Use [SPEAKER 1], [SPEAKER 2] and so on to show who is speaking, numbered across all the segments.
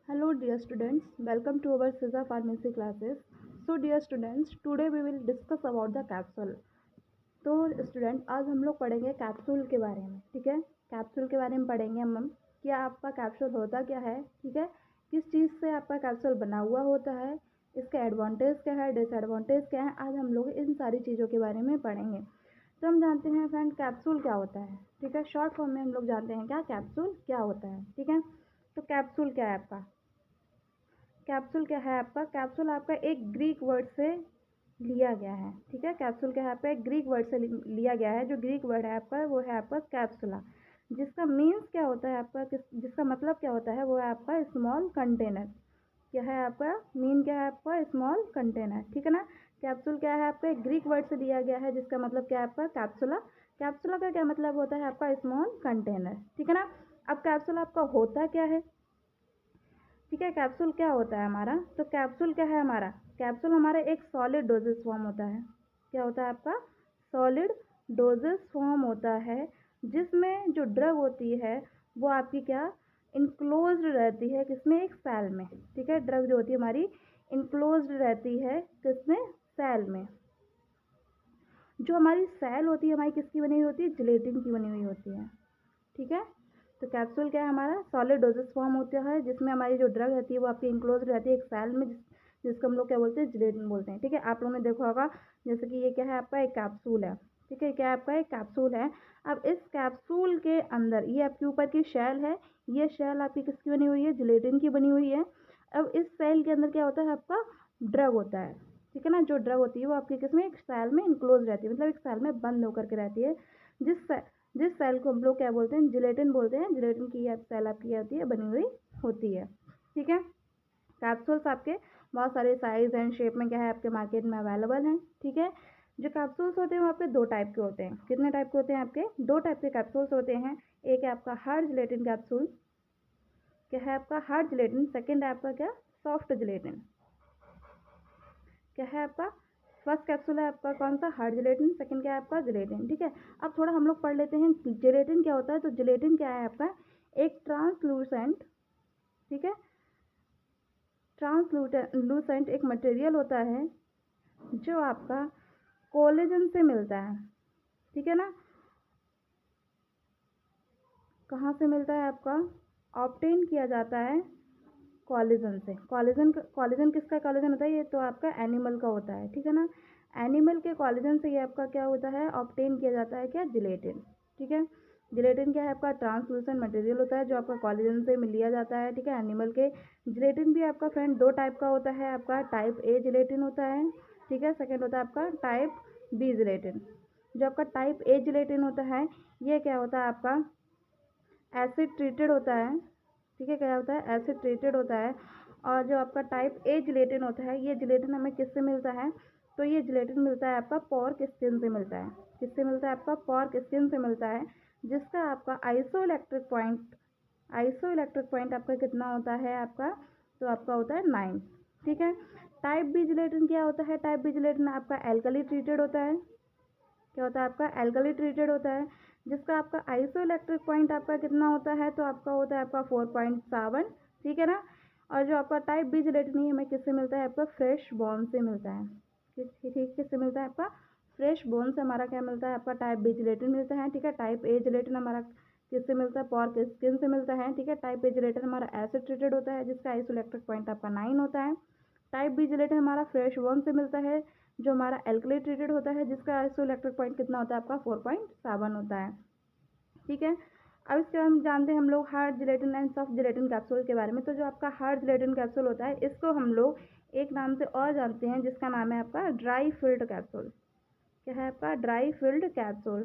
[SPEAKER 1] Hello dear students, welcome to our CISA pharmacy classes. So dear students, today we will discuss about the capsule. तो student आज हम लोग पढ़ेंगे capsule के बारे में, ठीक है। कैप्सूल के बारे में पढ़ेंगे हम क्या आपका कैप्सूल होता क्या है, ठीक है, किस चीज़ से आपका कैप्सूल बना हुआ होता है, इसका एडवांटेज क्या है, डिसएडवांटेज क्या है। आज हम लोग इन सारी चीज़ों के बारे में पढ़ेंगे। तो हम जानते हैं फ्रेंड कैप्सूल क्या होता है, ठीक है। शॉर्ट फॉर्म में हम लोग जानते हैं क्या कैप्सूल क्या होता है, ठीक है। तो कैप्सूल क्या है आपका, कैप्सूल क्या है आपका, कैप्सूल आपका एक ग्रीक वर्ड से लिया गया है, ठीक है। कैप्सूल क्या है आपका एक ग्रीक वर्ड से लिया गया है। जो ग्रीक वर्ड है आपका वो है आपका कैप्सुला, जिसका मीन्स क्या होता है आपका, जिसका मतलब क्या होता है वो है आपका स्मॉल कंटेनर। क्या है आपका मीन, क्या है आपका स्मॉल कंटेनर, ठीक है ना। कैप्सूल क्या है आपका एक ग्रीक वर्ड से लिया गया है, जिसका मतलब क्या है आपका कैप्सुला। कैप्सुला का क्या मतलब होता है आपका स्मॉल कंटेनर, ठीक है ना। अब कैप्सूल आपका होता क्या है, ठीक है। कैप्सूल क्या होता है हमारा, तो कैप्सूल क्या है हमारा, कैप्सूल हमारा एक सॉलिड डोजेस फॉर्म होता है। क्या होता है आपका सॉलिड डोजेस फॉर्म होता है, जिसमें जो ड्रग होती है वो आपकी क्या इनक्लोज्ड रहती है, किसमें एक सेल में, ठीक है। ड्रग जो होती है हमारी इनक्लोज्ड रहती है किसमें, सेल में। जो हमारी सेल होती है हमारी किसकी बनी हुई होती है, जिलेटिन की बनी हुई होती है, ठीक है। तो कैप्सूल क्या है हमारा सॉलिड डोजेस फॉर्म होता है, जिसमें हमारी जो ड्रग रहती है वो आपकी इंक्लोज रहती है एक सेल में, जिसको हम लोग क्या बोलते हैं जिलेटिन बोलते हैं, ठीक है। आप लोगों ने देखा होगा जैसे कि ये क्या है आपका एक कैप्सूल है, ठीक है। क्या आपका एक कैप्सूल है। अब इस कैप्सूल के अंदर ये आपके ऊपर की शेल है, ये शेल आपकी किसकी बनी हुई है, जिलेटिन की बनी हुई है। अब इस सेल के अंदर क्या होता है आपका ड्रग होता है, ठीक है ना। जो ड्रग होती है वो आपकी किसमें एक सेल में इनक्लोज रहती है, मतलब एक सेल में बंद होकर के रहती है। जिस जिस सेल को हम लोग क्या बोलते हैं जिलेटिन बोलते हैं। जिलेटिन की सेल आपकी क्या होती है बनी हुई होती है, ठीक है। कैप्सूल्स आपके बहुत सारे साइज एंड शेप में क्या है आपके मार्केट में अवेलेबल हैं, ठीक है। जो कैप्सूल्स होते हैं वो आपके दो टाइप के होते हैं। कितने टाइप के होते हैं आपके, दो टाइप के कैप्सूल्स होते हैं। एक है आपका हार्ड जिलेटिन कैप्सूल, क्या है आपका हार्ड जिलेटिन। सेकेंड है आपका क्या सॉफ्ट जिलेटिन, क्या है आपका फर्स्ट कैप्सूल है आपका कौन सा हार्ड जिलेटिन, सेकंड क्या है आपका जिलेटिन, ठीक है। अब थोड़ा हम लोग पढ़ लेते हैं जिलेटिन क्या होता है। तो जिलेटिन क्या है आपका एक ट्रांसलूसेंट, ठीक है, ट्रांसलूसेंट एक मटेरियल होता है जो आपका कोलेजन से मिलता है, ठीक है ना। कहाँ से मिलता है आपका, ऑब्टेन किया जाता है कॉलेजन से। कॉलेजन किसका कॉलेजन होता है, ये तो आपका एनिमल का होता है, ठीक है ना। एनिमल के कॉलेजन से ये आपका क्या होता है ऑब्टेन किया जाता है क्या जिलेटिन, ठीक है। जिलेटिन क्या है आपका ट्रांसलूसेंट मटेरियल होता है जो आपका कॉलेजन से लिया जाता है, ठीक है, एनिमल के। जिलेटिन भी आपका फ्रेंड दो टाइप का होता है, आपका टाइप ए जिलेटिन होता है, ठीक है। सेकेंड होता है आपका टाइप बी जिलेटिन। जो आपका टाइप ए जिलेटिन होता है ये क्या होता है आपका एसिड ट्रीटेड होता है, ठीक है। क्या होता है एसिड ट्रीटेड होता है। और जो आपका टाइप ए जिलेटिन होता है ये जिलेटिन हमें किससे मिलता है, तो ये जिलेटिन मिलता है आपका पॉर्क स्किन से मिलता है। किससे मिलता है आपका पॉर्क स्किन से मिलता है, जिसका आपका आइसो इलेक्ट्रिक पॉइंट आपका कितना होता है आपका, तो आपका होता है 9, ठीक है। टाइप बी जिलेटिन क्या होता है, टाइप बी जिलेटिन आपका एल्कली ट्रीटेड होता है। क्या होता है आपका एल्कली ट्रीटेड होता है, जिसका आपका आइसो इलेक्ट्रिक पॉइंट आपका कितना होता है, तो आपका होता है आपका 4.7, ठीक है ना। और जो आपका टाइप बी जिलेटिन हमें किससे मिलता है आपका फ्रेश बोन से मिलता है, ठीक किससे मिलता है आपका फ्रेश बोन से हमारा क्या मिलता है आपका टाइप बी जिलेटिन मिलता है, ठीक है। टाइप ए जिलेटिन हमारा किससे मिलता है पॉर्क स्किन से मिलता है, ठीक है। टाइप ए जिलेटिन हमारा एसिड ट्रीटेड होता है जिसका आइसो इलेक्ट्रिक पॉइंट आपका 9 होता है। टाइप बी जिलेटिन हमारा फ्रेश बोन से मिलता है जो हमारा एल्कली ट्रीटेड होता है जिसका आइसो इलेक्ट्रिक पॉइंट कितना होता है आपका 4.7 होता है, ठीक है। अब इसके बाद हम जानते हैं हम लोग hard gelatin and soft gelatin capsule के बारे में। तो जो आपका हार्ड जिलेटिन कैप्सूल होता है इसको हम लोग एक नाम से और जानते हैं जिसका नाम है आपका ड्राई फिल्ड कैप्सूल। क्या है आपका ड्राई फिल्ड कैप्सूल।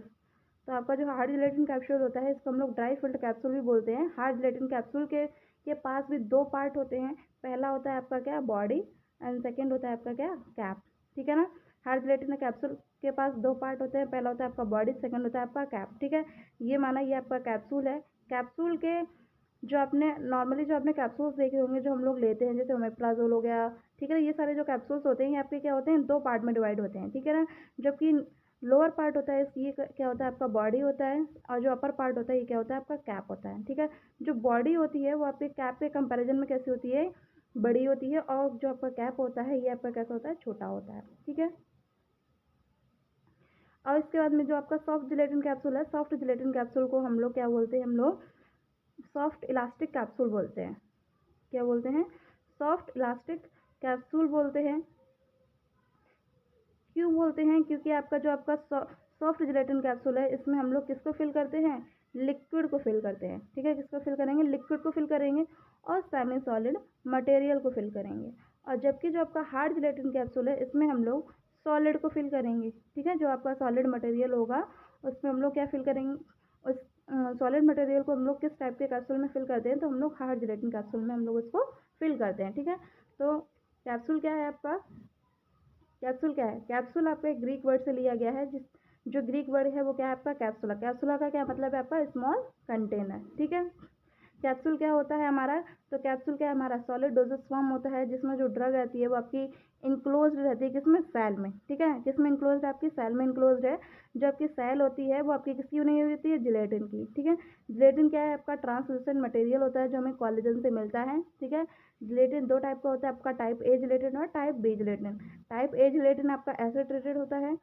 [SPEAKER 1] तो आपका जो हार्ड जिलेटिन कैप्सूल होता है इसको हम लोग ड्राई फिल्ड कैप्सूल भी बोलते हैं। हार्ड जिलेटिन कैप्सूल के पास भी दो पार्ट होते हैं। पहला होता है आपका क्या बॉडी एंड सेकेंड होता है आपका क्या कैप, ठीक है ना। हार्ड जिलेटिन कैप्सूल के पास दो पार्ट होते हैं, पहला होता है आपका बॉडी, सेकेंड होता है आपका कैप, ठीक है। ये माना ये आपका कैप्सूल है। कैप्सूल के जो आपने नॉर्मली जो आपने कैप्सूल्स देखे होंगे जो हम लोग लेते हैं जैसे ओमेप्राजोल हो गया, ठीक है ना। ये सारे जो कैप्सूल्स होते हैं ये आपके क्या होते हैं दो पार्ट में डिवाइड होते हैं, ठीक है ना। जबकि लोअर पार्ट होता है ये क्या होता है आपका बॉडी होता है, और जो अपर पार्ट होता है ये क्या होता है आपका कैप होता है, ठीक है। जो बॉडी होती है वो आपके कैप के कंपैरिजन में कैसी होती है, बड़ी होती है, और जो आपका कैप होता है ये आपका कैसा होता है, छोटा होता है, ठीक है। और इसके बाद में जो आपका सॉफ्ट जिलेटिन कैप्सूल है, सॉफ्ट जिलेटिन कैप्सूल को हम लोग क्या बोलते हैं, हम लोग सॉफ्ट इलास्टिक कैप्सूल बोलते हैं। क्या बोलते हैं, सॉफ्ट इलास्टिक कैप्सूल बोलते हैं। क्यों बोलते हैं, क्योंकि आपका जो आपका सॉफ्ट जिलेटिन कैप्सूल है इसमें हम लोग किसको फिल करते हैं, लिक्विड को फिल करते हैं, ठीक है। किसको फिल करेंगे, लिक्विड को फिल करेंगे, और सेमी सॉलिड मटेरियल को फिल करेंगे। और जबकि जो आपका हार्ड जिलेटिन कैप्सूल है इसमें हम लोग सॉलिड को फिल करेंगे, ठीक है। जो आपका सॉलिड मटेरियल होगा उसमें हम लोग क्या फिल करेंगे, उस सॉलिड मटेरियल को हम लोग किस टाइप के कैप्सूल में फिल करते हैं, तो हम लोग हार्ड जिलेटिन कैप्सूल में हम लोग उसको फिल करते हैं, ठीक है। तो कैप्सूल क्या है आपका, कैप्सूल क्या है, कैप्सूल आपका एक ग्रीक वर्ड से लिया गया है, जिस जो ग्रीक वर्ड है वो क्या है आपका कैप्सूला। कैप्सूला का क्या मतलब है आपका, स्मॉल कंटेनर, ठीक है। कैप्सूल क्या होता है हमारा, तो कैप्सूल क्या है हमारा, सॉलिड डोजेज फॉर्म होता है जिसमें जो ड्रग रहती है वो आपकी इनक्लोज रहती है, किसमें, सेल में, ठीक है। किसमें इनक्लोज है, आपकी सेल में इनक्लोज है। जो आपकी सेल होती है वो आपकी किसकी बनी हुई होती है, जिलेटिन की, ठीक है। जिलेटिन क्या है आपका, ट्रांसलूसेंट मटेरियल होता है जो हमें कोलेजन से मिलता है, ठीक है। जिलेटिन दो टाइप का होता है आपका, टाइप ए जिलेटिन और type B gelatin. Type A gelatin आपका एसिड ट्रीटेड होता है,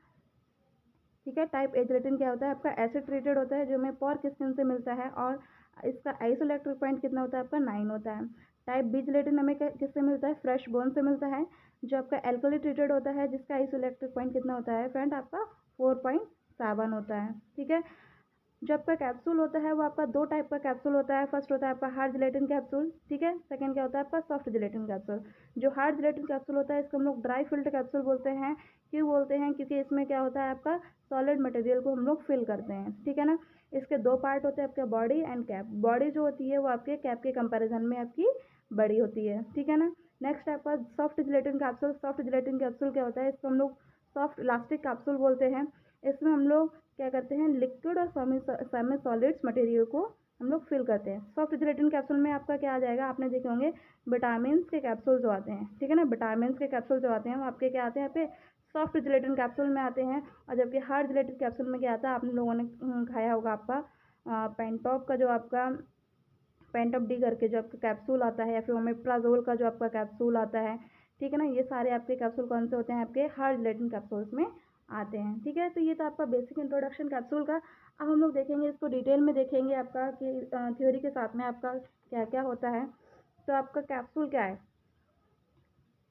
[SPEAKER 1] ठीक है। टाइप ए जिलेटिन क्या होता है आपका, एसिड ट्रीटेड होता है जो हमें पॉर्क स्किन से मिलता है, और इसका आइसोइलेक्ट्रिक पॉइंट कितना होता है आपका, 9 होता है। टाइप बी जिलेटिन हमें किससे मिलता है, फ्रेश बोन से मिलता है, जो आपका एल्कली ट्रीटेड होता है, जिसका आइसोइलेक्ट्रिक पॉइंट कितना होता है फ्रेंड आपका, 4.7 होता है, ठीक है। जो आपका कैप्सूल होता है वो आपका दो टाइप का कैप्सूल होता है। फर्स्ट होता है आपका हार्ड जिलेटिन कैप्सूल, ठीक है। सेकंड क्या होता है आपका, सॉफ्ट जिलेटिन कैप्सूल। जो हार्ड जिलेटिन कैप्सूल होता है इसको हम लोग ड्राई फिल्ड कैप्सूल बोलते हैं। क्यों बोलते हैं, क्योंकि इसमें क्या होता है आपका, सॉलिड मटेरियल को हम लोग फिल करते हैं, ठीक है ना। इसके दो पार्ट होते हैं आपके, बॉडी एंड कैप। बॉडी जो होती है वो आपके कैप के कंपेरिजन में आपकी बड़ी होती है, ठीक है ना। नेक्स्ट आपका soft gelatin capsule. Soft gelatin capsule क्या होता है, इसको हम लोग सॉफ्ट इलास्टिक कैप्सूल बोलते हैं। इसमें हम लोग क्या करते हैं, लिक्विड और सेमी सॉलिड्स मटेरियल को हम लोग फिल करते हैं। सॉफ्ट जिलेटिन कैप्सूल में आपका क्या आ जाएगा, आपने देखे होंगे विटामिन के कैप्सूल जो आते हैं, ठीक है ना। विटामिन के कैप्सूल जो आते हैं वो आपके क्या आते हैं यहाँ पे, सॉफ्ट जिलेटिन कैप्सूल में आते हैं। और जबकि हार्ड जिलेटिन कैप्सूल में क्या आता है, आप लोगों ने खाया होगा आपका पेंटॉप का जो आपका पेंटॉप डी करके जो आपका कैप्सूल आता है, या फिर ओमेप्राजोल का जो आपका कैप्सूल आता है, ठीक है ना। ये सारे आपके कैप्सूल कौन से होते हैं, आपके हार्ड जिलेटिन कैप्सूल्स में आते हैं, ठीक है। तो ये तो आपका बेसिक इंट्रोडक्शन कैप्सूल का। अब हम लोग देखेंगे इसको डिटेल में, देखेंगे आपका कि थ्योरी के साथ में आपका क्या क्या होता है। तो आपका कैप्सूल क्या है,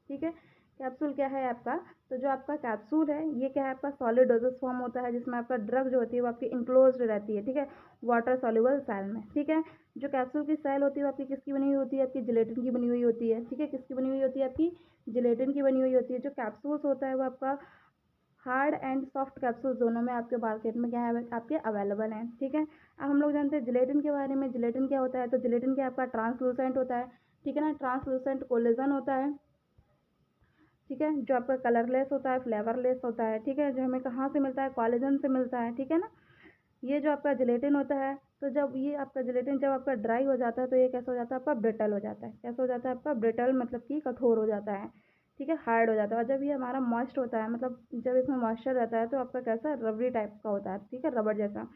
[SPEAKER 1] ठीक है। कैप्सूल क्या है आपका, तो जो आपका कैप्सूल है ये क्या है आपका, सॉलिड डोजेस फॉर्म होता है जिसमें आपका ड्रग जो होती है वो आपकी इंक्लोज्ड रहती है, ठीक है, वाटर सॉल्युबल सेल में, ठीक है। जो कैप्सूल की सेल होती है वो आपकी किसकी बनी हुई होती है, आपकी जिलेटिन की बनी हुई होती है, ठीक है। किसकी बनी हुई होती है, आपकी जिलेटिन की बनी हुई होती है। जो कैप्सूल्स होता है वो आपका हार्ड एंड सॉफ्ट कैप्सूल दोनों में आपके मार्केट में क्या है, आपके अवेलेबल हैं, ठीक है। अब हम लोग जानते हैं जिलेटिन के बारे में। जिलेटिन क्या होता है, तो जिलेटिन क्या आपका ट्रांसलूसेंट होता है, ठीक है ना। ट्रांसलूसेंट कोलेजन होता है, ठीक है, जो आपका कलरलेस होता है, फ्लेवरलेस होता है, ठीक है। जो हमें कहाँ से मिलता है, कोलेजन से मिलता है, ठीक है ना। ये जो आपका जिलेटिन होता है, तो जब ये आपका जिलेटिन जब आपका ड्राई हो जाता है तो ये कैसा हो जाता है आपका, ब्रिटल हो जाता है। कैसा हो जाता है आपका, ब्रिटल, मतलब कि कठोर हो जाता है, ठीक है, हार्ड हो जाता है। और जब ये हमारा मॉइस्ट होता है, मतलब जब इसमें मॉइस्चर रहता है तो आपका कैसा, रबड़ी टाइप का होता है, ठीक है, रबड़ जैसा।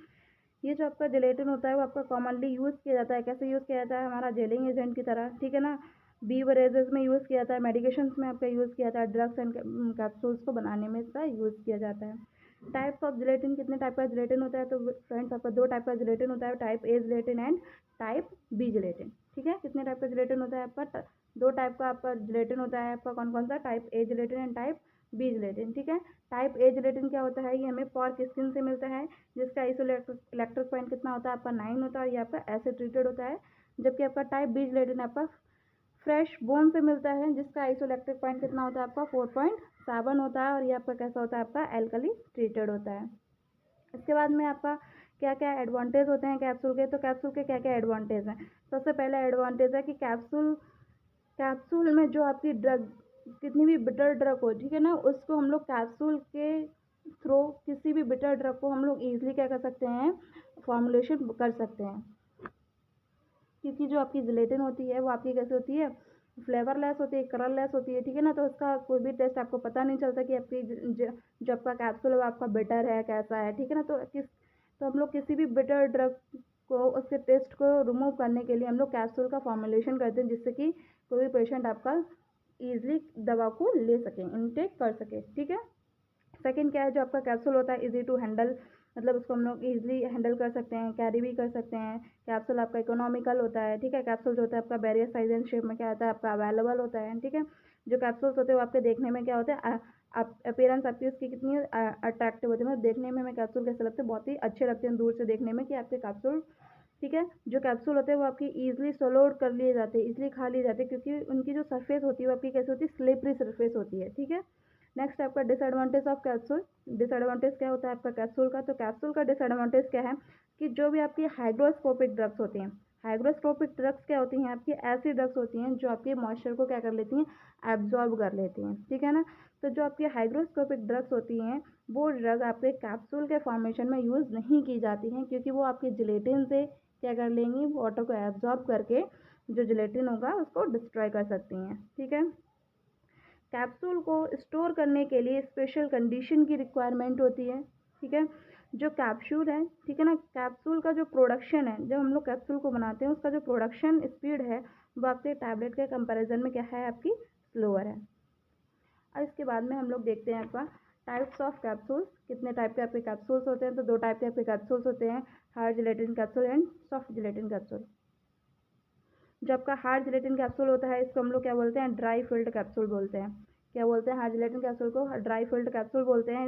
[SPEAKER 1] ये जो आपका जिलेटिन होता है वो आपका कॉमनली यूज़ किया जाता है, कैसे यूज़ किया जाता है, हमारा जेलिंग एजेंट की तरह, ठीक है ना। बीवरेजेस में यूज़ किया जाता है, मेडिकेशंस में आपका यूज़ किया जाता है, ड्रग्स एंड कैप्सूल्स को बनाने में इसका यूज़ किया जाता है। टाइप्स ऑफ जिलेटिन, कितने टाइप का जिलेटिन होता है, तो फ्रेंड्स आपका दो टाइप का जिलेटिन होता है, type A gelatin and type B gelatin, ठीक है। कितने टाइप का जिलेटिन होता है आपका, दो टाइप का आपका जिलेटिन होता है आपका, कौन कौन सा, type A gelatin and type B gelatin, ठीक है। टाइप ए जिलेटिन क्या होता है, ये हमें पॉर्क स्किन से मिलता है, जिसका आइसोइलेक्ट्रिक पॉइंट कितना होता है आपका, 9 होता है, और ये आपका एसिड ट्रीटेड होता है। जबकि आपका टाइप बी जिलेटिन आपका फ्रेश बोन से मिलता है, जिसका आइसोइलेक्ट्रिक पॉइंट कितना होता है आपका, 4.7 होता है, और ये आपका कैसा होता है आपका, एल्कली ट्रीटेड होता है। इसके बाद में आपका क्या क्या एडवांटेज होते हैं कैप्सूल के, तो कैप्सूल के क्या क्या एडवांटेज हैं। सबसे पहला एडवांटेज है कि कैप्सूल कैप्सूल में जो आपकी ड्रग, कितनी भी बिटर ड्रग हो, ठीक है ना, उसको हम लोग कैप्सूल के थ्रू किसी भी बिटर ड्रग को हम लोग ईजिली क्या कर सकते हैं, फॉर्मुलेशन कर सकते हैं। क्योंकि जो आपकी जिलेटिन होती है वो आपकी कैसे होती है, फ्लेवरलेस होती है, कलरलेस होती है, ठीक है ना। तो उसका कोई भी टेस्ट आपको पता नहीं चलता कि आपकी जो आपका कैप्सूल है वो आपका बिटर है कैसा है, ठीक है ना। तो हम लोग किसी भी बिटर ड्रग को उसके टेस्ट को रिमूव करने के लिए हम लोग कैप्सूल का फॉर्मुलेशन करते हैं, जिससे कि कोई भी पेशेंट आपका ईजिली दवा को ले सके, इनटेक कर सके, ठीक है। सेकंड क्या है, जो आपका कैप्सूल होता है इजी टू हैंडल, मतलब उसको हम लोग ईजिली हैंडल कर सकते हैं, कैरी भी कर सकते हैं। कैप्सूल आपका इकोनॉमिकल होता है, ठीक है। कैप्सूल जो होता है आपका वेरियस साइज एंड शेप में क्या होता है आपका अवेलेबल होता है, ठीक है। जो कैप्सूल्स होते हैं वो आपके देखने में क्या होता है, अपीयरेंस आपकी उसकी कितनी अट्रैक्टिव होती है, मतलब देखने में हमें कैप्सूल कैसे लगते हैं, बहुत ही अच्छे लगते हैं दूर से देखने में कि आपके कैप्सूल, ठीक है। जो कैप्सूल होते हैं वो आपकी ईजिली सोलोड कर लिए जाते हैं, ईजिली खा लिए जाते हैं, क्योंकि उनकी जो सरफेस होती है वो आपकी कैसे होती है, स्लिपरी सरफेस होती है, ठीक है। नेक्स्ट आपका डिसएडवांटेज ऑफ कैप्सूल। डिसएडवांटेज क्या होता है आपका कैप्सूल का, तो कैप्सूल का डिसएडवांटेज क्या है कि जो भी आपकी हाइड्रोस्कोपिक ड्रग्स होती हैं, हाइड्रोस्कोपिक ड्रग्स क्या होती हैं, आपकी ऐसी ड्रग्स होती हैं जो आपके मॉइस्चर को क्या कर लेती हैं, एब्जॉर्ब कर लेती हैं, ठीक है ना। तो जो आपकी हाइड्रोस्कोपिक ड्रग्स होती हैं वो ड्रग आपके कैप्सूल के फॉर्मेशन में यूज़ नहीं की जाती हैं, क्योंकि वो आपकी जिलेटिन से क्या कर लेंगी, वाटर को एब्जॉर्ब करके जो जिलेटिन होगा उसको डिस्ट्रॉय कर सकती हैं, ठीक है। कैप्सूल को स्टोर करने के लिए स्पेशल कंडीशन की रिक्वायरमेंट होती है, ठीक है। जो कैप्सूल है, ठीक है ना, कैप्सूल का जो प्रोडक्शन है, जब हम लोग कैप्सूल को बनाते हैं उसका जो प्रोडक्शन स्पीड है वो आपके टैबलेट के कंपैरिजन में क्या है, आपकी स्लोअर है। और इसके बाद में हम लोग देखते हैं आपका टाइप्स ऑफ कैप्सूल्स, कितने टाइप के आपके कैप्सूल्स होते हैं। तो दो टाइप के आपके कैप्सूल्स होते हैं, hard gelatin capsule and soft gelatin capsule. जो आपका हार्ड जिलेटिन कैप्सूल होता है इसको हम लोग क्या बोलते हैं, ड्राई फिल्ड कैप्सूल बोलते हैं। क्या बोलते हैं, हार्ड जिलेटिन कैप्सूल को ड्राई फिल्ड कैप्सूल बोलते हैं।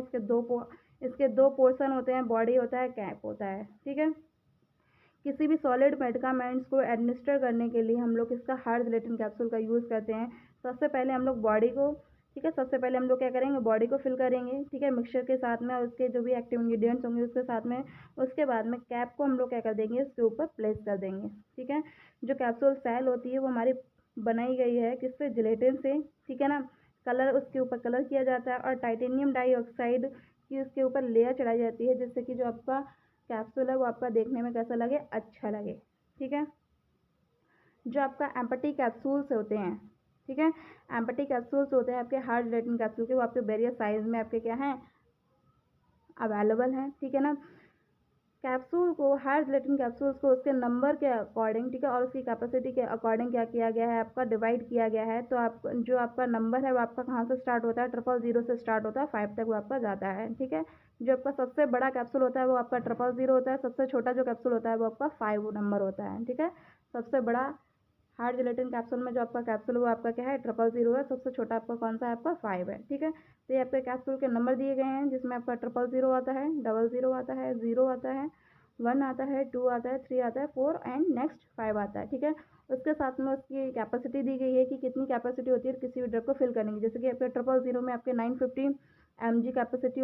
[SPEAKER 1] इसके दो पोर्शन होते हैं, बॉडी होता है, कैप होता है, ठीक है। किसी भी सॉलिड मेडिकामेंट्स को एडमिनिस्टर करने के लिए हम लोग इसका हार्ड जिलेटिन कैप्सूल का यूज़ करते हैं। सबसे पहले हम लोग बॉडी को, ठीक है, सबसे पहले हम लोग क्या करेंगे, बॉडी को फिल करेंगे, ठीक है, मिक्सचर के साथ में, और उसके जो भी एक्टिव इंग्रेडिएंट्स होंगे उसके साथ में। उसके बाद में कैप को हम लोग क्या कर देंगे, उसके ऊपर प्लेस कर देंगे, ठीक है। जो कैप्सूल सेल होती है वो हमारी बनाई गई है किससे, जिलेटिन से, ठीक है ना। कलर उसके ऊपर कलर किया जाता है और टाइटेनियम डाइऑक्साइड की उसके ऊपर लेयर चढ़ाई जाती है, जिससे कि जो आपका कैप्सूल है वो आपका देखने में कैसा लगे, अच्छा लगे, ठीक है। जो आपका एम्पटी कैप्सूल्स होते हैं, ठीक है, एम्पटी कैप्सूल्स होते हैं आपके हार्ड जिलेटिन कैप्सूल के, वो आपके वेरियस साइज में आपके क्या हैं, अवेलेबल हैं, ठीक है ना। कैप्सूल को, हार्ड जिलेटिन कैप्सूल्स को उसके नंबर के अकॉर्डिंग, ठीक है, और उसकी कैपेसिटी के अकॉर्डिंग क्या किया गया है, आपका डिवाइड किया गया है। तो आप जो आपका नंबर है वो आपका कहाँ से स्टार्ट होता है, 000 से स्टार्ट होता है, 5 तक वो आपका जाता है, ठीक है। जो आपका सबसे बड़ा कैप्सूल होता है वो आपका 000 होता है, सबसे छोटा जो कैप्सूल होता है वो आपका 5 नंबर होता है, ठीक है। सबसे बड़ा हार्ड जिलेटिन कैप्सूल में जो आपका कैप्सूल वो आपका क्या है, 000 है, सबसे छोटा आपका कौन सा है, आपका 5 है, ठीक है। तो ये आपके कैप्सूल के नंबर दिए गए हैं, जिसमें आपका 000 आता है, 00 आता है, 0 आता है, 1 आता है, 2 आता है, 3 आता है, 4 एंड नेक्स्ट 5 आता है, ठीक है। उसके साथ में उसकी कैपेसिटी दी गई है कि कितनी कैपेसिटी होती है किसी भी ड्रग को फिल करने की। जैसे कि आपके 000 में आपके 950 mg कैपेसिटी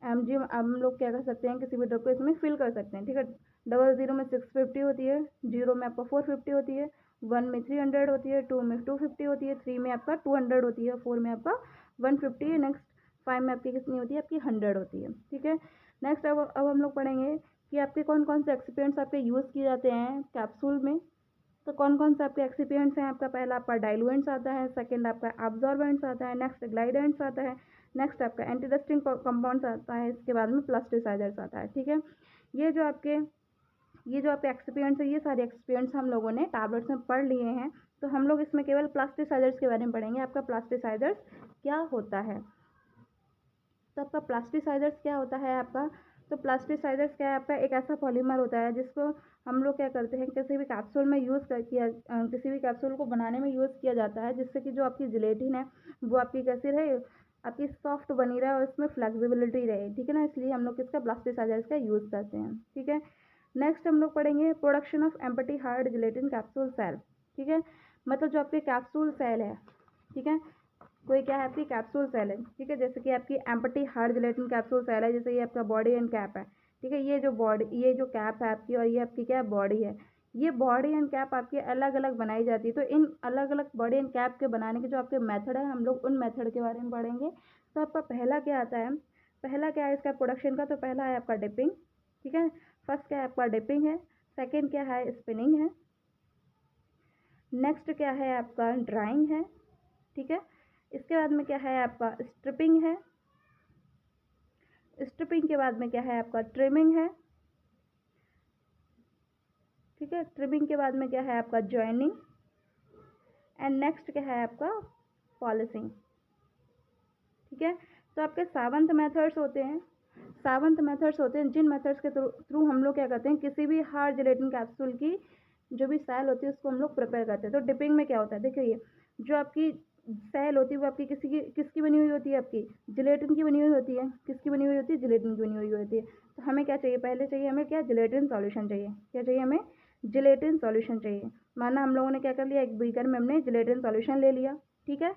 [SPEAKER 1] mg हम लोग क्या कर सकते हैं, किसी भी ड्रग को इसमें फिल कर सकते हैं, ठीक है। 00 में 650 होती है, 0 में आपका 450 होती है, 1 में 300 होती है, 2 में 250 होती है, 3 में आपका 200 होती है, 4 में आपका 150 है, नेक्स्ट 5 में आपकी कितनी होती है, आपकी 100 होती है, ठीक है। नेक्स्ट अब हम लोग पढ़ेंगे कि आपके कौन कौन से एक्सिपिएंट्स आपके यूज़ किए जाते हैं कैप्सूल में। तो कौन कौन से आपके एक्सिपिएंट्स हैं, आपका पहला आपका डाइलुएंट्स आता है, सेकंड आपका एब्जॉर्बेंट्स आता है, नेक्स्ट ग्लाइडेंट्स आता है, नेक्स्ट आपका एंटीडस्टिंग कंपाउंड्स आता है, इसके बाद में प्लास्टिसाइजर्स आता है, ठीक है। ये जो आपके ये जो आपके एक्सपीरियंट्स है, ये सारे एक्सपीरियंट्स हम लोगों ने टैबलेट्स में पढ़ लिए हैं। तो हम लोग इसमें केवल प्लास्टिसाइजर्स के बारे में पढ़ेंगे। आपका प्लास्टिसाइजर्स क्या होता है, तो आपका प्लास्टिसाइजर्स क्या होता है आपका, तो प्लास्टिसाइजर्स क्या है आपका, एक ऐसा पॉलीमर होता है जिसको हम लोग क्या करते हैं, किसी भी कैप्सूल में किसी भी कैप्सूल को बनाने में यूज़ किया जाता है, जिससे कि जो आपकी जिलेटिन है वो आपकी कैसी रहे, आपकी सॉफ्ट बनी रहे और उसमें फ्लेक्सिबिलिटी रहे, ठीक है ना। इसलिए हम लोग किसका, प्लास्टिसाइजर्स का यूज़ करते हैं, ठीक है। नेक्स्ट हम लोग पढ़ेंगे production of empty hard gelatin capsule shell, ठीक है। मतलब जो आपके कैप्सूल सेल है, ठीक है, कोई क्या है आपकी कैप्सूल सेल है, ठीक है। जैसे कि आपकी empty hard gelatin capsule shell है, जैसे ये आपका बॉडी एंड कैप है, ठीक है। ये जो कैप है आपकी और ये आपकी क्या बॉडी है, ये बॉडी एंड कैप आपकी अलग अलग बनाई जाती है। तो इन अलग अलग बॉडी एंड कैप के बनाने के जो आपके मेथड है, हम लोग उन मेथड के बारे में पढ़ेंगे। तो आपका पहला क्या आता है, पहला क्या है इसका प्रोडक्शन का, तो पहला है आपका डिपिंग, ठीक है। फर्स्ट क्या है आपका डिपिंग है, सेकेंड क्या है स्पिनिंग है, नेक्स्ट क्या है आपका ड्राइंग है, ठीक है। इसके बाद में क्या है आपका स्ट्रिपिंग है, स्ट्रिपिंग के बाद में क्या है आपका ट्रिमिंग है, ठीक है। ट्रिमिंग के बाद में क्या है आपका जॉइनिंग, एंड नेक्स्ट क्या है आपका पॉलिशिंग, ठीक है। तो आपके 7 मेथड्स होते हैं, 7 मेथड्स होते हैं जिन मेथड्स के थ्रू हम लोग क्या करते हैं किसी भी हार्ड जिलेटिन कैप्सूल की जो भी सेल होती है उसको हम लोग प्रिपेयर करते हैं। तो डिपिंग में क्या होता है, देखिए ये जो आपकी सेल होती है वो आपकी किसकी बनी हुई होती है, आपकी जिलेटिन की बनी हुई होती है। किसकी बनी हुई होती है, जिलेटिन की बनी हुई होती है। तो हमें क्या चाहिए, पहले चाहिए हमें क्या, जिलेटिन सॉल्यूशन चाहिए। क्या चाहिए हमें, जिलेटिन सॉल्यूशन चाहिए। माना हम लोगों ने क्या कर लिया, एक बीकर में हमने जिलेटिन सॉल्यूशन ले लिया, ठीक है।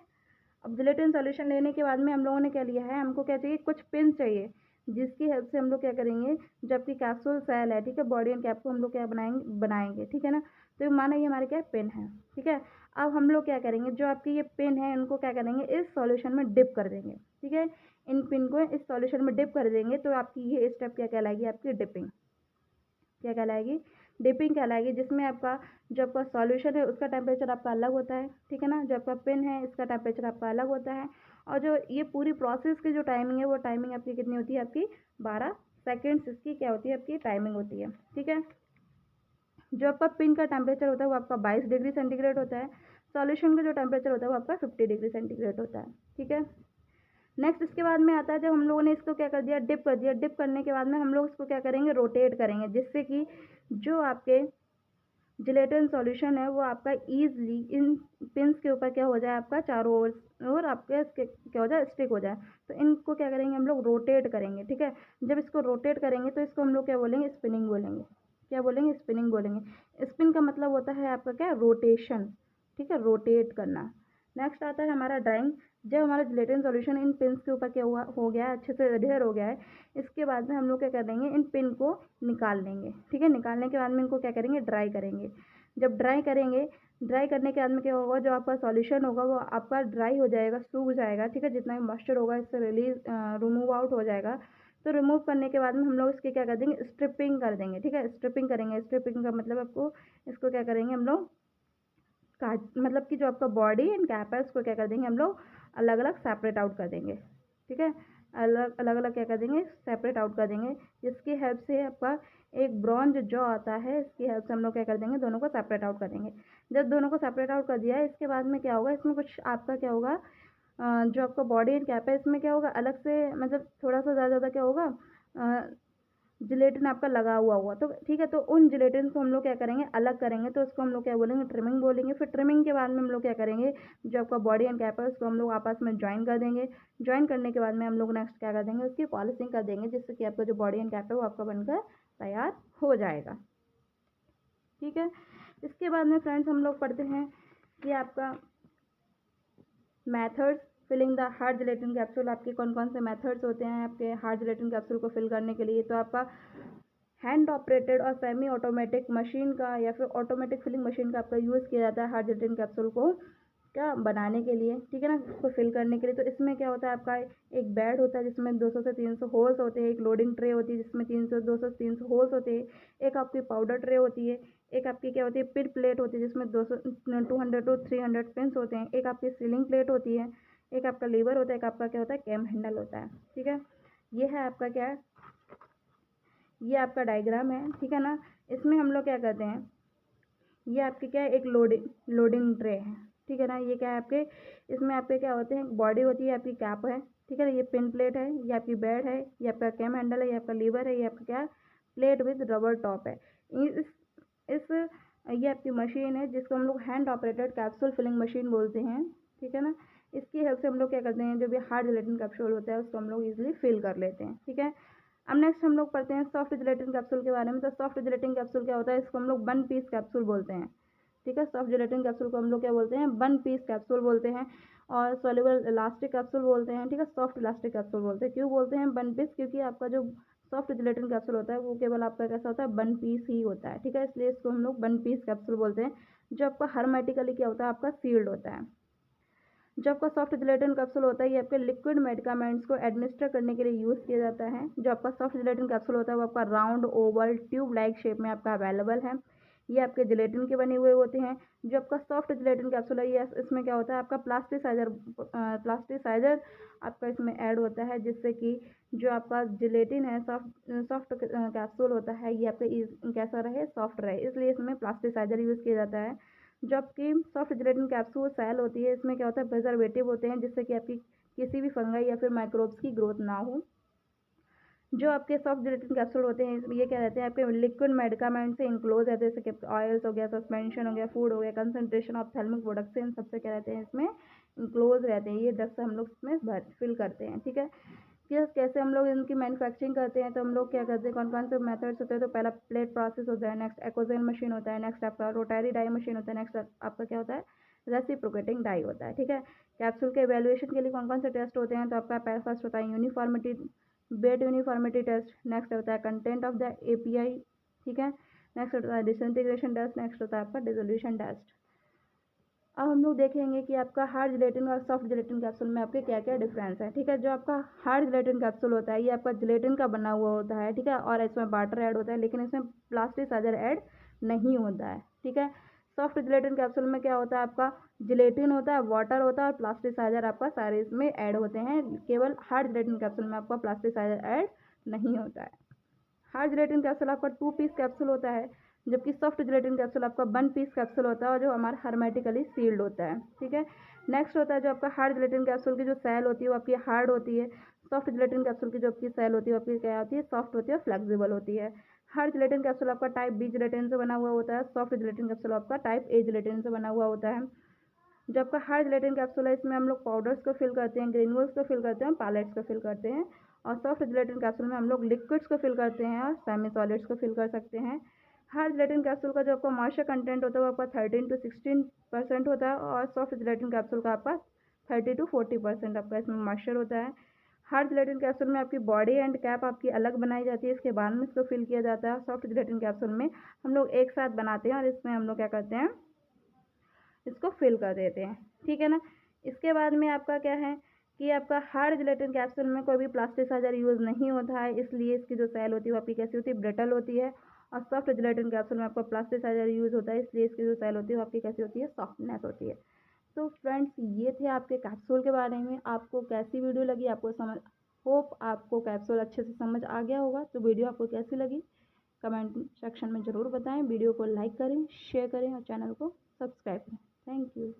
[SPEAKER 1] अब जिलेटिन सॉल्यूशन लेने के बाद में हम लोगों ने क्या लिया है, हमको क्या चाहिए, कुछ पिन चाहिए जिसकी हेल्प से हम लोग क्या करेंगे, जबकि कैप्सूल सेल है, ठीक है, बॉडी एंड कैप को हम लोग क्या बनाएंगे, ठीक है ना। तो माना ये हमारे क्या पेन है, ठीक है। अब हम लोग क्या करेंगे, जो आपकी ये पेन है इनको क्या करेंगे, इस सॉल्यूशन में डिप कर देंगे, ठीक है। इन पिन को इस सॉल्यूशन में डिप कर देंगे तो आपकी ये स्टेप क्या कहलाएगी, आपकी डिपिंग। क्या कहलाएगी, डिपिंग कहलाएगी। जिसमें आपका जो आपका सॉल्यूशन है उसका टेम्परेचर आपका अलग होता है, ठीक है ना। जो आपका पिन है इसका टेम्परेचर आपका अलग होता है। और जो ये पूरी प्रोसेस की जो टाइमिंग है वो टाइमिंग आपकी कितनी होती है, आपकी 12 सेकेंड्स इसकी क्या होती है, आपकी टाइमिंग होती है, ठीक है। जो आपका पिन का टेम्परेचर होता है वो आपका 22 डिग्री सेंटीग्रेड होता है। सॉल्यूशन का जो टेम्परेचर होता है वो आपका 50 डिग्री सेंटीग्रेड होता है, ठीक है। नेक्स्ट इसके बाद में आता है, जब हम लोगों ने इसको क्या कर दिया, डिप कर दिया। डिप करने के बाद में हम लोग इसको क्या करेंगे, रोटेट करेंगे, जिससे कि जो आपके जिलेटिन सॉल्यूशन है वो आपका ईजिली इन पिंस के ऊपर क्या हो जाए, आपका चारों ओर आपके क्या हो जाए, स्टिक हो जाए। तो इनको क्या करेंगे, हम लोग रोटेट करेंगे, ठीक है। जब इसको रोटेट करेंगे तो इसको हम लोग क्या बोलेंगे, स्पिनिंग बोलेंगे। क्या बोलेंगे, स्पिनिंग बोलेंगे। स्पिन का मतलब होता है आपका क्या, रोटेशन, ठीक है, रोटेट करना। नेक्स्ट आता है हमारा ड्राइंग। जब हमारा जिलेटिन सॉल्यूशन इन पिन्स के ऊपर क्या हुआ, हो गया है, अच्छे से अडेयर हो गया है, इसके बाद में हम लोग क्या कर देंगे, इन पिन को निकाल लेंगे, ठीक है। निकालने के बाद में इनको क्या करेंगे, ड्राई करेंगे। जब ड्राई करेंगे, ड्राई करने के बाद में क्या होगा, जो आपका सॉल्यूशन होगा वो आपका ड्राई हो जाएगा, सूख जाएगा, ठीक है। जितना भी मॉइस्चर होगा इससे रिमूव आउट हो जाएगा। तो रिमूव करने के बाद में हम लोग इसके क्या कर देंगे, स्ट्रिपिंग कर देंगे, ठीक है। स्ट्रिपिंग करेंगे, स्ट्रिपिंग का मतलब आपको इसको क्या करेंगे हम लोग, काट मतलब कि जो आपका बॉडी एंड कैप है उसको क्या कर देंगे हम लोग, अलग अलग सेपरेट आउट कर देंगे, ठीक है। अलग अलग क्या कर देंगे, सेपरेट आउट कर देंगे। जिसकी हेल्प से आपका एक ब्रॉन्ज जो आता है इसकी हेल्प से हम लोग क्या कर देंगे, दोनों को सेपरेट आउट कर देंगे। जब दोनों को सेपरेट आउट कर दिया है, इसके बाद में क्या होगा, इसमें कुछ आपका क्या होगा, जो आपका बॉडी एंड कैप है इसमें क्या होगा, अलग से मतलब थोड़ा सा ज़्यादा क्या होगा, जिलेटिन आपका लगा हुआ होगा। तो ठीक है, तो उन जिलेटिन को हम लोग क्या करेंगे, अलग करेंगे। तो उसको हम लोग क्या बोलेंगे, ट्रिमिंग बोलेंगे। फिर ट्रिमिंग के बाद में हम लोग क्या करेंगे, जो आपका बॉडी एंड कैप है उसको हम लोग आपस में ज्वाइन कर देंगे। ज्वाइन करने के बाद में हम लोग नेक्स्ट क्या कर देंगे, उसकी पॉलिशिंग कर देंगे, जिससे कि आपका जो बॉडी एंड कैप है वो आपका बनकर तैयार हो जाएगा, ठीक है। इसके बाद में फ्रेंड्स हम लोग पढ़ते हैं कि आपका methods filling the hard gelatin capsule. आपके कौन कौन से मेथड्स होते हैं आपके हार्ड जिलेटिन कैप्सूल को फिल करने के लिए। तो आपका हैंड ऑपरेटेड और सेमी ऑटोमेटिक मशीन का या फिर ऑटोमेटिक फिलिंग मशीन का आपका यूज़ किया जाता है हार्ड जिलेटिन कैप्सूल को क्या बनाने के लिए, ठीक है ना, इसको फिल करने के लिए। तो इसमें क्या होता है, आपका एक बेड होता है जिसमें 200 से 300 होल्स होते हैं। एक लोडिंग ट्रे होती है जिसमें 300 200 300 होल्स होते हैं। एक आपकी पाउडर ट्रे होती है। एक आपकी क्या होती है, पिन प्लेट होती है जिसमें 200 टू 300 पिन्स होते हैं। एक आपकी सीलिंग प्लेट होती है। एक आपका लीवर होता है। एक आपका क्या होता है, कैम हैंडल होता है, ठीक है। ये है आपका क्या है, ये आपका डायग्राम है, ठीक है ना। इसमें हम लोग क्या करते हैं, ये आपके क्या है, एक लोडिंग ट्रे है, ठीक है ना। ये क्या है आपके, इसमें आपके क्या होते हैं, बॉडी होती है, आपकी कैप है, ठीक है ना। ये पिन प्लेट है, ये आपकी बेड है, ये आपका कैम हैंडल है, ये आपका लीवर है, ये आपका क्या प्लेट विद रबर टॉप है। इस ये आपकी मशीन है जिसको हम लोग hand operated capsule filling machine बोलते हैं, ठीक है ना। इसकी हेल्प से हम लोग क्या करते हैं, जो भी हार्ड जिलेटिन कैप्सूल होता है उसको हम लोग इजीली फिल कर लेते हैं, ठीक है। अब नेक्स्ट हम लोग पढ़ते हैं सॉफ्ट जिलेटिन कैप्सूल के बारे में। तो सॉफ्ट जिलेटिन कैप्सूल क्या होता है, इसको हम लोग 1 पीस कैप्सूल बोलते हैं, ठीक है। सॉफ्ट जिलेटिन कैप्सूल को हम लोग क्या बोलते हैं, 1 पीस कैप्सूल बोलते हैं। और सॉल्युबल इलास्टिक कैप्सूल बोलते हैं, ठीक है। सॉफ्ट इलास्टिक कैप्सूल बोलते हैं। क्यों बोलते हैं 1 पीस, क्योंकि आपका जो सॉफ्ट जिलेटिन कैप्सूल होता है वो केवल आपका कैसा होता है, 1 पीस ही होता है, ठीक है। इसलिए इसको हम लोग 1 पीस कैप्सूल बोलते हैं। जो आपका हर्मेटिकली क्या होता है, आपका सील्ड होता है। जो आपका सॉफ्ट जिलेटिन कैप्सूल होता है ये आपके लिक्विड मेडिकामेंट्स को एडमिनिस्टर करने के लिए यूज़ किया जाता है। जो आपका सॉफ्ट जिलेटिन कैप्सूल होता है वो आपका round Oval tube like shape में आपका अवेलेबल है। ये आपके जिलेटिन के बने हुए होते हैं। जो आपका सॉफ्ट जिलेटिन कैप्सूल है ये इसमें क्या होता है आपका प्लास्टिसाइजर आपका इसमें ऐड होता है, जिससे कि जो आपका जिलेटिन है सॉफ्ट कैप्सूल होता है ये आपका कैसा रहे, सॉफ्ट रहे, इसलिए इसमें प्लास्टिसाइजर यूज़ किया जाता है। जो आपकी सॉफ्ट जिलेटिन कैप्सूल सेल होती है इसमें क्या होता है प्रिजर्वेटिव होते हैं, जिससे कि आपकी किसी भी फंगाई या फिर माइक्रोब्स की ग्रोथ ना हो। जो आपके सॉफ्ट जिलेटिन कैप्सूल होते हैं ये क्या रहते हैं आपके लिक्विड मेडिकामेंट से इंक्लोज रहते हैं, जैसे कि ऑयल्स हो गया, सस्पेंशन हो गया, फूड हो गया, concentration of thermic products in सबसे क्या रहते हैं इसमें इंक्लोज रहते हैं। ये ड्रग्स हम लोग इसमें फिल करते हैं। ठीक है, कि कैसे हम लोग इनकी मैन्युफैक्चरिंग करते हैं, तो हम लोग क्या करते हैं कौन कौन से मेथड्स होते हैं। तो पहला प्लेट प्रोसेस होता है, नेक्स्ट एकोजेन मशीन होता है, नेक्स्ट आपका रोटरी डाई मशीन होता है, नेक्स्ट आपका क्या होता है रेसिप्रोकेटिंग डाई होता है। ठीक है, कैप्सूल के एवेल्युएशन के लिए कौन कौन से टेस्ट होते हैं, तो आपका फर्स्ट होता है यूनिफॉर्मिटी बेड यूनिफॉर्मिटी टेस्ट, नेक्स्ट होता है कंटेंट ऑफ द एपीआई। ठीक है, नेक्स्ट होता है डिसइंटीग्रेशन टेस्ट, नेक्स्ट होता है आपका डिसोल्यूशन टेस्ट। अब हम लोग देखेंगे कि आपका हार्ड जिलेटिन और सॉफ्ट जिलेटिन कैप्सूल में आपके क्या क्या डिफरेंस है। ठीक है, जो आपका हार्ड जिलेटिन कैप्सूल होता है ये आपका जिलेटिन का बना हुआ होता है। ठीक है, और इसमें वाटर ऐड होता है, लेकिन इसमें प्लास्टिसाइजर ऐड नहीं होता है। ठीक है, सॉफ्ट जिलेटिन कैप्सूल में क्या होता है आपका जिलेटिन होता है, वाटर होता है और प्लास्टिसाइजर आपका सारे इसमें ऐड होते हैं। केवल हार्ड जिलेटिन कैप्सूल में आपका प्लास्टिसाइजर ऐड नहीं होता है। हार्ड जिलेटिन कैप्सूल आपका 2 पीस कैप्सूल होता है, जबकि सॉफ्ट जिलेटिन कैप्सूल आपका 1 पीस कैप्सूल होता है और जो हमारा हर्मेटिकली सील्ड होता है। ठीक है, नेक्स्ट होता है जो आपका हार्ड जिलेटिन कैप्सूल की जो सेल होती है वो आपकी हार्ड होती है। सॉफ्ट जिलेटिन कैप्सूल की जो आपकी सेल होती है वो आपकी क्या होती है सॉफ्ट होती है और फ्लेक्सिबल होती है। हार्ड जिलेटिन कैप्सूल आपका टाइप बी जिलेटिन से बना हुआ होता है, सॉफ्ट जिलेटिन कैप्सूल आपका टाइप ए जिलेटिन से बना हुआ होता है। जो आपका हार्ड जिलेटिन कैप्सूल है इसमें हम लोग पाउडर्स को फिल करते हैं, ग्रेन्यूल्स को फिल करते हैं, पैलेट्स को फिल करते हैं। और सॉफ्ट जिलेटिन कैप्सूल में हम लोग लिक्विड्स को फिल करते हैं और सेमी सॉलिड्स को फिल कर सकते हैं। हार्ड जिलेटिन कैप्सूल का जो आपका मॉइस्चर कंटेंट होता है वो आपका 13 to 16% होता है और सॉफ्ट जिलेटिन कैप्सूल का आपका 30 to 40% आपका इसमें मॉइस्चर होता है। हार्ड जिलेटिन कैप्सूल में आपकी बॉडी एंड कैप आपकी अलग बनाई जाती है, इसके बाद में इसको फिल किया जाता है। सॉफ्ट जिलेटिन कैप्सूल में हम लोग एक साथ बनाते हैं और इसमें हम लोग क्या करते हैं इसको फिल कर देते हैं। ठीक है ना, इसके बाद में आपका क्या है कि आपका हार्ड जिलेटिन कैप्सूल में कोई भी प्लास्टिसाइजर यूज़ नहीं होता है, इसलिए इसकी जो सेल होती है वो आपकी कैसी होती है ब्रिटल होती है। और सॉफ्ट जिलेटिन कैप्सूल में आपका प्लास्टिसाइजर यूज़ होता है, इसलिए इसकी जो सेल होती है वो आपकी कैसी होती है सॉफ्टनेस होती है। तो फ्रेंड्स ये थे आपके कैप्सूल के बारे में। आपको कैसी वीडियो लगी, आपको समझ होप आपको कैप्सूल अच्छे से समझ आ गया होगा। तो वीडियो आपको कैसी लगी कमेंट सेक्शन में ज़रूर बताएं। वीडियो को लाइक करें, शेयर करें और चैनल को सब्सक्राइब करें। Thank you.